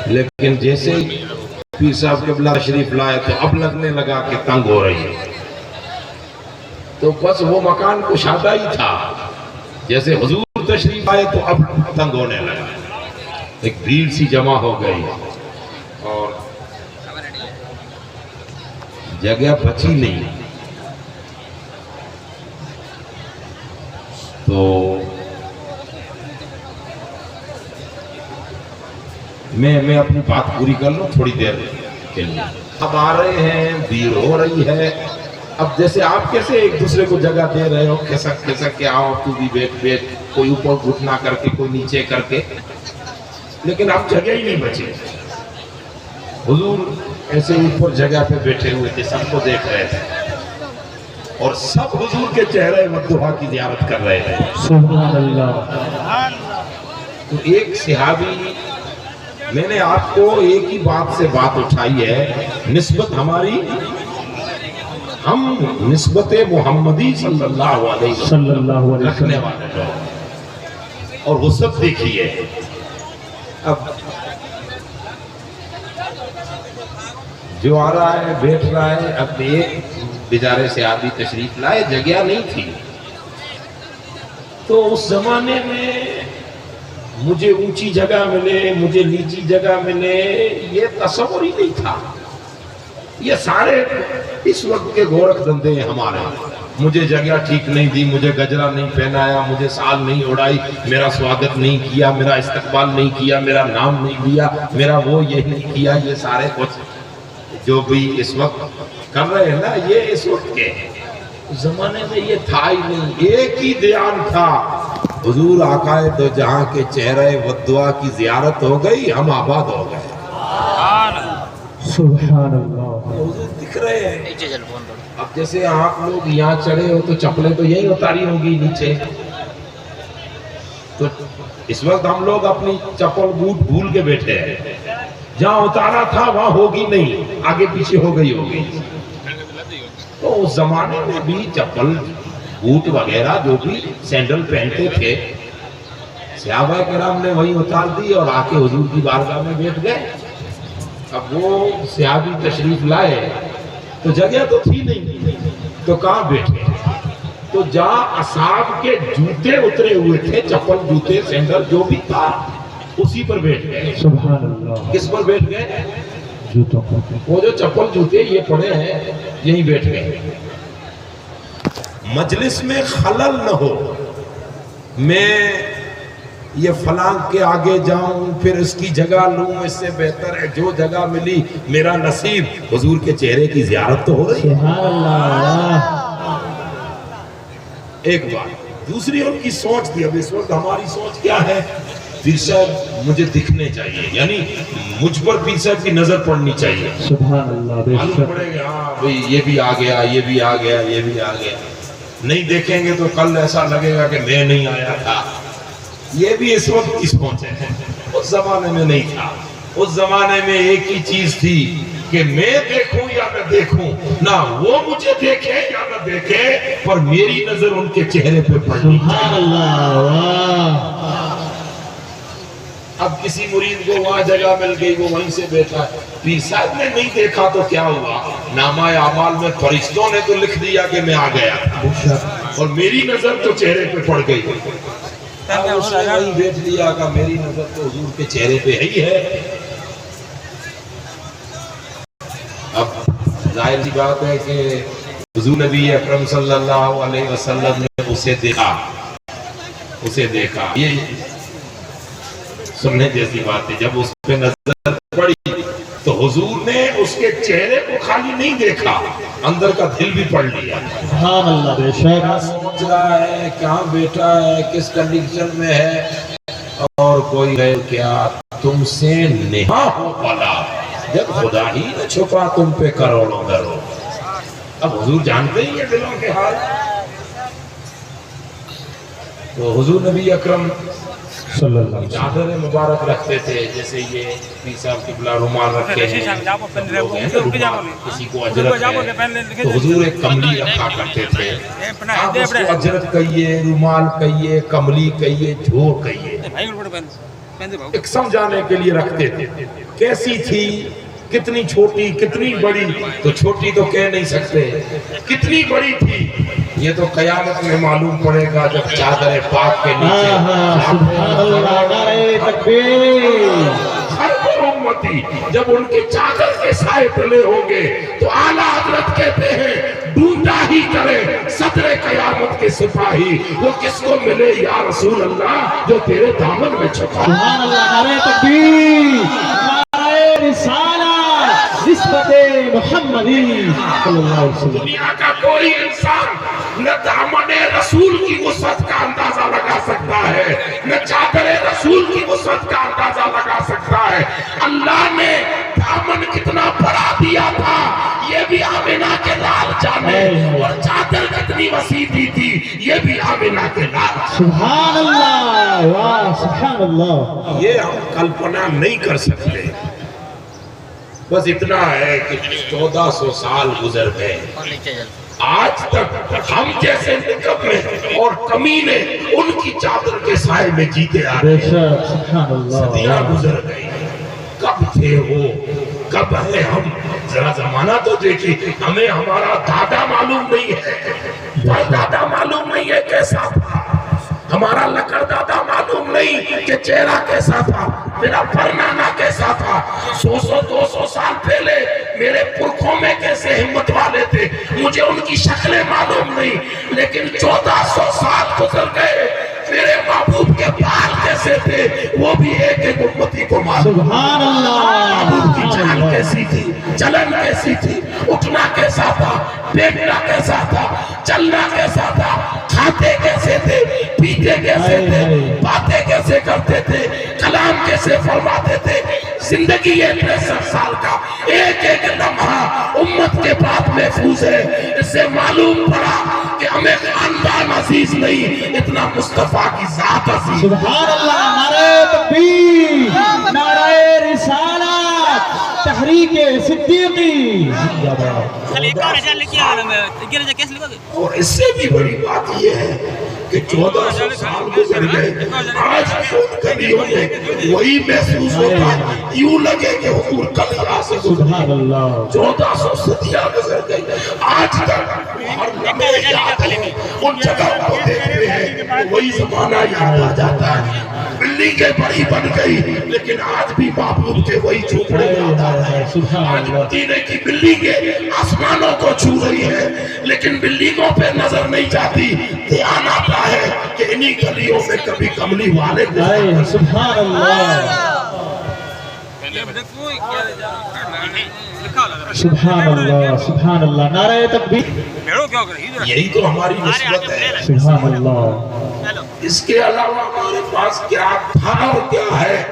لیکن جیسے ہی پیر صاحب قبلہ تشریف لائے تو اب لگنے لگا کہ تنگ ہو رہی ہے، تو بس وہ مکان کشادہ ہی تھا، جیسے حضور تشریف آئے تو اب تنگ ہونے لگا، ایک بھیڑ سی جمع ہو گئی اور جگہ بچی نہیں، تو میں اپنی بات پوری کر لوں تھوڑی دیر کے لیے۔ اب آ رہے ہیں، بھیڑ ہو رہی ہے، اب جیسے آپ کیسے ایک دوسرے کو جگہ دے رہے ہو، کیسا کہ آؤ تو بھی بیٹھ، کوئی اوپر گھٹنا کر کے کوئی نیچے کر کے، لیکن اب جگہ ہی نہیں بچی۔ حضور ایسے اوپر جگہ پہ بیٹھے ہوئے تھے، سب کو دیکھ رہے تھے اور سب حضور کے چہرے مدعا کی زیارت کر رہے تھے۔ سبحان اللہ۔ تو ایک صحابی، میں نے آپ کو ایک ہی بات سے بات اٹھائی ہے، نسبت ہماری، ہم نسبت محمدی صلی اللہ علیہ وسلم رکھنے والے لوگ، اور وہ سب دیکھیے۔ اب جو آ رہا ہے بیٹھ رہا ہے، اب ایک بیچارے صحابی تشریف لائے، جگہ نہیں تھی، تو اس زمانے میں مجھے اونچی جگہ ملے، مجھے نیچی جگہ ملے، یہ تصور ہی نہیں تھا۔ یہ سارے اس وقت کے گورکھ دندے ہیں ہمارے، مجھے جگہ ٹھیک نہیں دی، مجھے گجرا نہیں پہنایا، مجھے سال نہیں اڑائی، میرا سواگت نہیں کیا، میرا استقبال نہیں کیا، میرا نام نہیں لیا، میرا وہ یہ نہیں کیا، یہ سارے کچھ جو بھی اس وقت کر رہے ہیں نا، یہ اس وقت کے زمانے میں یہ تھا ہی نہیں۔ ایک ہی دیان تھا، حضور آقا دو جہاں کے چہرے ودعا کی زیارت ہو گئی، ہم آباد ہو گئے۔ سبحان اللہ۔ حضور دکھ رہے ہیں۔ اب جیسے آپ لوگ یہاں چڑھے ہو تو چپلیں تو یہی اتاری ہوگی نیچے، تو اس وقت ہم لوگ اپنی چپل بوٹ بھول کے بیٹھے ہیں، جہاں اتارا تھا وہاں ہوگی نہیں، آگے پیچھے ہو گئی ہوگی۔ تو اس زمانے میں بھی چپل بوٹ وغیرہ جو بھی سینڈل پہنتے تھے، صحابہ کرام نے وہی اتار دی اور آ کے حضور کی بارگاہ میں بیٹھ گئے۔ اب وہ صحابی تشریف لائے تو جگہ تو تھی نہیں، تو کہاں بیٹھے؟ تو جہاں اصحاب کے جوتے اترے ہوئے تھے، چپل جوتے سینڈل جو بھی تھا، اسی پر بیٹھ گئے۔ سبحان اللہ۔ کس پر بیٹھ گئے؟ جوتوں پر۔ وہ جو چپل جوتے یہ پڑے ہیں یہیں بیٹھ گئے۔ مجلس میں خلل نہ ہو، میں یہ فلاں کے آگے جاؤں پھر اس کی جگہ لوں، اس سے بہتر ہے جو جگہ ملی میرا نصیب، حضور کے چہرے کی زیارت تو ہو رہی ہے۔ سبحان اللہ۔ ایک بات، دوسری ان کی سوچ تھی۔ اب اس وقت ہماری سوچ کیا ہے؟ پیر صاحب مجھے دکھنے چاہیے، یعنی مجھ پر پیر صاحب کی نظر پڑنی چاہیے۔ سبحان اللہ۔ بے معلوم شک۔ پڑے گا ہاں بھئی یہ بھی آ گیا، یہ بھی آ گیا، یہ بھی آ گیا۔ نہیں دیکھیں گے تو کل ایسا لگے گا کہ میں نہیں آیا تھا۔ یہ بھی اس وقت کی سوچ ہے، اس زمانے میں نہیں تھا۔ اس زمانے میں ایک ہی چیز تھی کہ میں دیکھوں یا نہ دیکھوں، نہ وہ مجھے دیکھے یا نہ دیکھے، پر میری نظر ان کے چہرے پہ پڑنی سبحان چاہیے۔ اللہ۔ اب کسی مرید کو وہاں جگہ مل گئی، وہ وہیں سے بیٹھا ہے، پیر صاحب نے نہیں دیکھا تو کیا ہوا؟ نامہ اعمال میں فرشتوں نے تو لکھ دیا کہ میں آ گیا تھا، بے شک۔ اور میری نظر تو چہرے پہ پڑ گئی۔ اب اس نے وہیں بیٹھ لیا کہ میری نظر تو حضور کے چہرے پہ ہی ہے۔ اب ظاہر سی بات ہے کہ حضور نبی اکرم صلی اللہ علیہ وسلم نے اسے دیکھا۔ یہ سننے جیسی بات ہے، جب اس پہ نظر پڑی تو حضور نے اس کے چہرے کو خالی نہیں دیکھا، اندر کا دل بھی پڑھ لیا۔ سبحان اللہ۔ بے شک۔ کیا سوچ رہا ہے، کہاں بیٹھا ہے، کس کنڈیشن میں ہے، اور کوئی ہے کیا تم سے نہا ہو پلا، جب خدا ہی نہ چھپا تم پہ کروڑوں درو۔ اب حضور جانتے ہی ہیں دلوں کے حال۔ تو حضور نبی اکرم صلی اللہ علیہ وسلم چادر مبارک رکھتے تھے، جیسے یہ پیر صاحب قبلہ رومال رکھے ہیں، لوگ ہیں نا رومال، کسی کو اجرت ہے تو حضور ایک کملی رکھا کرتے تھے۔ آپ اس کو اجرت کہیے، رومال کہیے، کملی کہیے، جھوڑ کہیے، ایک سمجھانے کے لیے رکھتے تھے کیسی تھی کتنی چھوٹی کتنی بڑی تو چھوٹی تو کہہ نہیں سکتے کتنی بڑی تھی یہ تو قیامت میں معلوم پڑے گا جب چادر پاک کے نیچے سبحان اللہ نعرہ تکبیر ہر وہ امتی جب ان کے چادر کے سائے تلے ہوں گے تو اعلیٰ حضرت کہتے ہیں ڈھونڈا ہی کرے صدر قیامت کے سپاہی وہ کس کو ملے یا رسول اللہ جو تیرے دامن میں چھپا سبحان اللہ نعرہ تکبیر نعرہ رسالہ نسبت محمدی صلی اللہ علیہ وسلم دنیا کا کوئی انسان نہ دامن رسول کی وسعت کا اندازہ لگا سکتا ہے نہ چادر رسول کی وسعت کا اندازہ لگا سکتا ہے اللہ نے دامن کتنا بڑا دیا تھا یہ بھی آمنہ کے لال جانے اور چادر کتنی وسیع دی تھی یہ بھی آمنہ کے لال سبحان اللہ واہ سبحان اللہ یہ ہم کلپنا نہیں کر سکتے بس اتنا ہے کہ 1400 سال گزر گئے آج تک ہم جیسے نکمے اور کمینے ان کی چادر کے سائے میں جیتے آ رہے ہیں سبحان اللہ صدیاں گزر گئی کب تھے وہ کب ہے ہم ذرا زمانہ تو دیکھیں ہمیں ہمارا دادا معلوم نہیں ہے دادا معلوم نہیں ہے کیسا تھا ہمارا لکڑ دادا معلوم نہیں کہ چہرہ کیسا تھا میرا پرنانا کیسا تھا 100-200 سال پہلے میرے پرکھوں میں کیسے ہمت والے تھے مجھے ان کی شکلیں معلوم نہیں لیکن 1400 سال گزر گئے میرے محبوب کے بال کیسے تھے وہ بھی ایک ایک امتی کو معلوم سبحان اللہ محبوب کی چال کیسی تھی چلن کیسی تھی اٹھنا کیسا تھا بیٹھنا کیسا تھا چلنا کیسا تھا کھاتے کیسے تھے پیتے کیسے تھے باتیں کیسے کرتے تھے کلام کیسے فرماتے تھے زندگی 63 سال کا ایک ایک لمحہ امت کے بعد محفوظ ہے اس سے معلوم پڑا کہ ہمیں خاندان عزیز نہیں اتنا مصطفیٰ کی ذات عزیز سبحان اللہ نعرہ تکبیر نعرہ رسالت تحریک صدیقی اور اس سے بھی بڑی بات یہ ہے کہ 1400 سال گزر گئے آج بھی ان گلیوں میں وہی محسوس ہوتا یوں لگے کہ حضور کل یہاں سے سبحان اللہ 1400 صدیاں گزر گئی آج تک ہر لمحے یاد ہے ان جگہوں کو دیکھتے ہیں وہی زمانہ یاد آ جاتا ہے بلڈنگیں بڑی بن گئی لیکن آج بھی محبوب کے وہی جھوپڑے یاد آ رہے ہیں آج مدینے کی بلڈنگیں آسمانوں کو چھو رہی ہیں لیکن بلڈنگوں پہ نظر نہیں جاتی دھیان آتا ہے کہ انہی گلیوں میں کبھی کملی والے اے سبحان اللہ سبحان اللہ نعرہ تکبیر یہی تو ہماری نسبت ہے سبحان اللہ اس کے علاوہ ہمارے پاس کیا تھا اور کیا ہے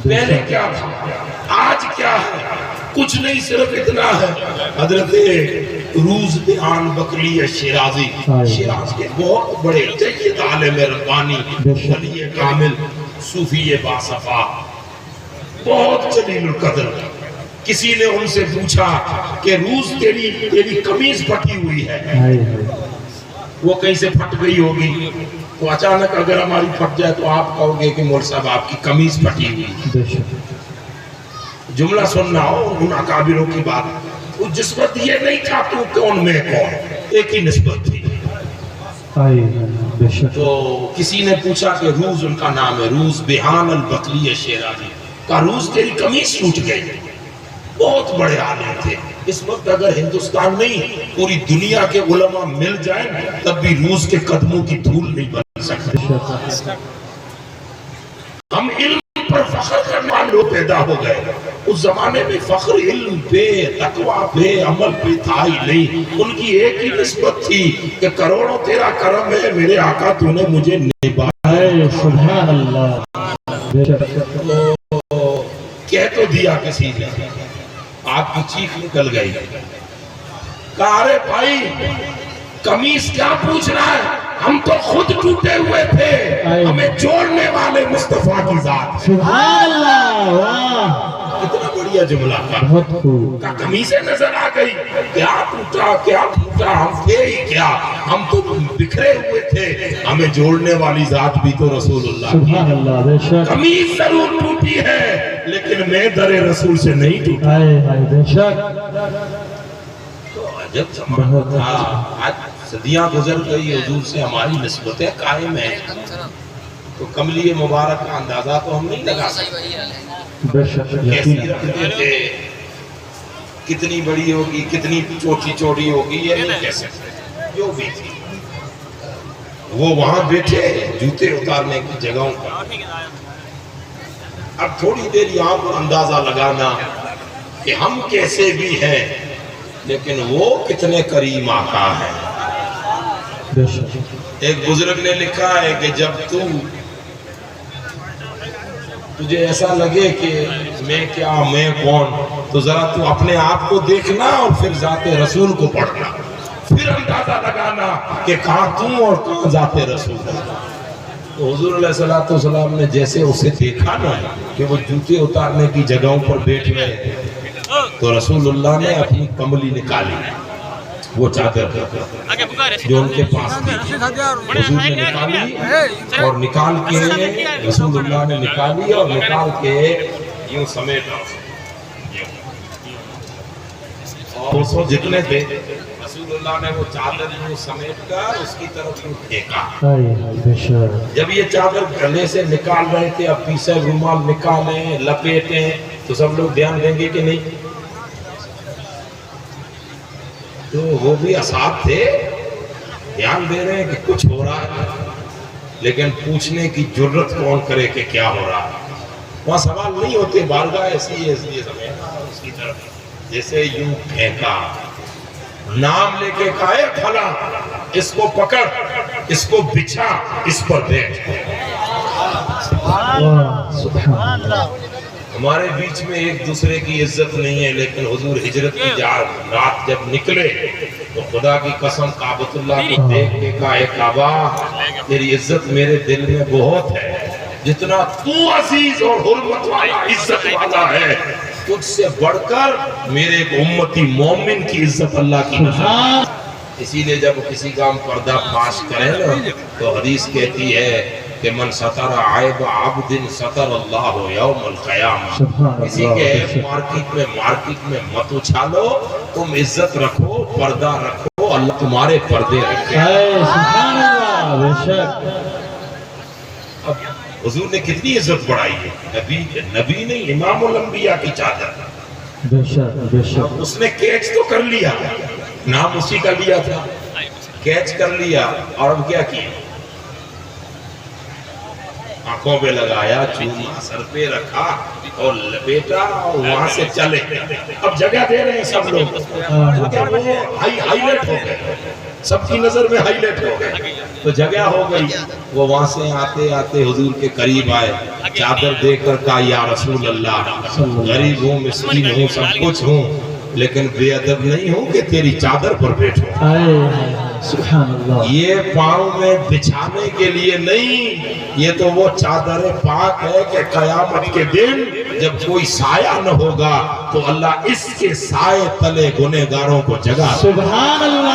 پہلے کیا تھا آج کیا ہے کچھ نہیں صرف اتنا ہے حضرت روز بیان بکری شیرازی شیراز کے بہت بڑے جید عالم ربانی ولی کامل صوفی باصفا بہت جلیل القدر کسی نے ان سے پوچھا کہ روز تیری قمیض پھٹی ہوئی ہے وہ کہیں سے پھٹ گئی ہوگی تو اچانک اگر ہماری پھٹ جائے تو آپ کہو گے کہ مول صاحب آپ کی قمیض پھٹی ہوئی جملہ سننا ہو ان اکابروں کی بات وہ جس وقت یہ نہیں تھا تو کون میں کون ایک ہی نسبت تھی تو کسی نے پوچھا کہ روز ان کا نام ہے روز بیان البکری شیرازی کا روز تیری قمیض ٹوٹ گئی بہت بڑے عالم تھے اس وقت اگر ہندوستان نہیں پوری دنیا کے علماء مل جائیں تب بھی روز کے قدموں کی دھول نہیں بن سکتے ہم علم پر فخر کرنے والے پیدا ہو گئے اس زمانے میں فخر علم پہ تقوی پہ عمل پہ تھا ہی نہیں ان کی ایک ہی نسبت تھی کہ کروڑوں تیرا کرم ہے میرے آقا تو نے مجھے نبھایا سبحان اللہ کہہ تو دیا کسی نے آپ کی چیخ نکل گئی کہا ارے بھائی قمیص کیا پوچھ رہا ہے ہم تو خود ٹوٹے ہوئے تھے ہمیں جوڑنے والے مصطفیٰ کی ذات سبحان اللہ واہ کتنا بڑی دیا جملہ کا بہت خوب. قمیصیں نظر آ گئی. کیا ٹوٹا ہم تھے ہی کیا, ہم تو بکھرے ہوئے تھے, ہمیں جوڑنے والی ذات بھی تو رسول اللہ کی. سبحان اللہ, بے شک. قمیص ضرور ٹوٹی ہے لیکن میں در رسول سے نہیں ٹوٹا. ہائے ہائے, بے شک. تو عجب زمانہ تھا. آج صدیاں گزر گئی, حضور سے ہماری نسبتیں قائم ہیں, تو کملی مبارک کا اندازہ تو ہم نہیں لگا سکتے. بے شک, کیسی یقین. رکھتے تھے, کتنی بڑی ہوگی, کتنی چوڑی ہوگی, یہ نہیں کہہ سکتے. جو بھی تھی وہ وہاں بیٹھے جوتے اتارنے کی جگہوں پر. اب تھوڑی دیر یہاں پر اندازہ لگانا کہ ہم کیسے بھی ہیں لیکن وہ کتنے کریم آقا ہیں. بے شک. ایک بزرگ نے لکھا ہے کہ جب تجھے ایسا لگے کہ میں کیا, میں کون, تو ذرا تو اپنے آپ کو دیکھنا اور پھر ذات رسول کو پڑھنا, پھر اندازہ لگانا کہ کہاں تم اور کہاں ذات رسول. تو حضور علیہ السلام نے جیسے اسے دیکھا نا کہ وہ جوتے اتارنے کی جگہوں پر بیٹھ گئے, تو رسول اللہ نے اپنی کملی نکالی, وہ چادر جو ان کے پاس تھی, حضور نے نکالی اور نکال کے رسول اللہ نے نکالی اور نکال کے یوں سمیٹا. اور سو جتنے تھے رسول اللہ نے وہ چادر یوں سمیٹ کر اس کی طرف یوں پھینکا. ہائے ہائے, بے شک. جب یہ چادر گلے سے نکال رہے تھے, اب پیچھے رومال نکالیں لپیٹیں, تو سب لوگ دھیان دیں گے کہ نہیں؟ تو وہ بھی اصحاب تھے, دھیان دے رہے ہیں کہ کچھ ہو رہا ہے, لیکن پوچھنے کی جرت کون کرے کہ کیا ہو رہا ہے. وہاں سوال نہیں ہوتے, بارگاہ ایسی ہے اس لیے سمیٹا اس کی طرف, جیسے یوں پھینکا, نام لے کے کہا ہے پھلا, اس کو پکڑ, اس کو بچھا, اس پر بیٹھ. سبحان اللہ. ہمارے بیچ میں ایک دوسرے کی عزت نہیں ہے, لیکن حضور ہجرت کی رات جب نکلے تو خدا کی قسم کعبۃ اللہ کو دیکھ کے کہا, اے کعبہ تیری عزت میرے دل میں بہت ہے, جتنا تو عزیز اور حرمت والا عزت والا ہے, تجھ سے بڑھ کر میرے ایک امتی مومن کی عزت اللہ کی نظر. اسی لیے جب کسی کا ہم پردہ فاش کریں نا تو حدیث کہتی ہے کہ من ستر عیب عبد ستر اللہ یوم القیامہ. کسی کے عیب مارکیٹ میں مت اچھالو, تم عزت رکھو, پردہ رکھو, اللہ تمہارے پردے رکھے. سبحان اللہ, بے شک. اب حضور نے کتنی عزت بڑھائی ہے, نبی نہیں امام الانبیاء کی چادر. بے شک, بے شک. اس نے کیچ تو کر لیا, نام اسی کا لیا تھا, کیچ کر لیا, اور اب کیا کیا, آنکھوں پہ لگایا, چوما سر پہ رکھا اور لپیٹا اور وہاں سے چلے. اب جگہ دے رہے ہیں سب لوگ, ہائی لائٹ ہو گئے, سب کی نظر میں ہائی لائٹ ہو گئے, تو جگہ ہو گئی. وہ وہاں سے آتے آتے حضور کے قریب آئے, چادر دے کر کہا یا رسول اللہ, غریب ہوں, مسکین ہوں, سب کچھ ہوں, لیکن بے ادب نہیں ہوں کہ تیری چادر پر بیٹھو. سبحان اللہ. یہ پاؤں میں بچھانے کے لیے نہیں, یہ تو وہ چادر پاک ہے کہ قیامت کے دن جب کوئی سایہ نہ ہوگا تو اللہ اس کے سائے تلے گنہگاروں کو جگہ. سبحان اللہ.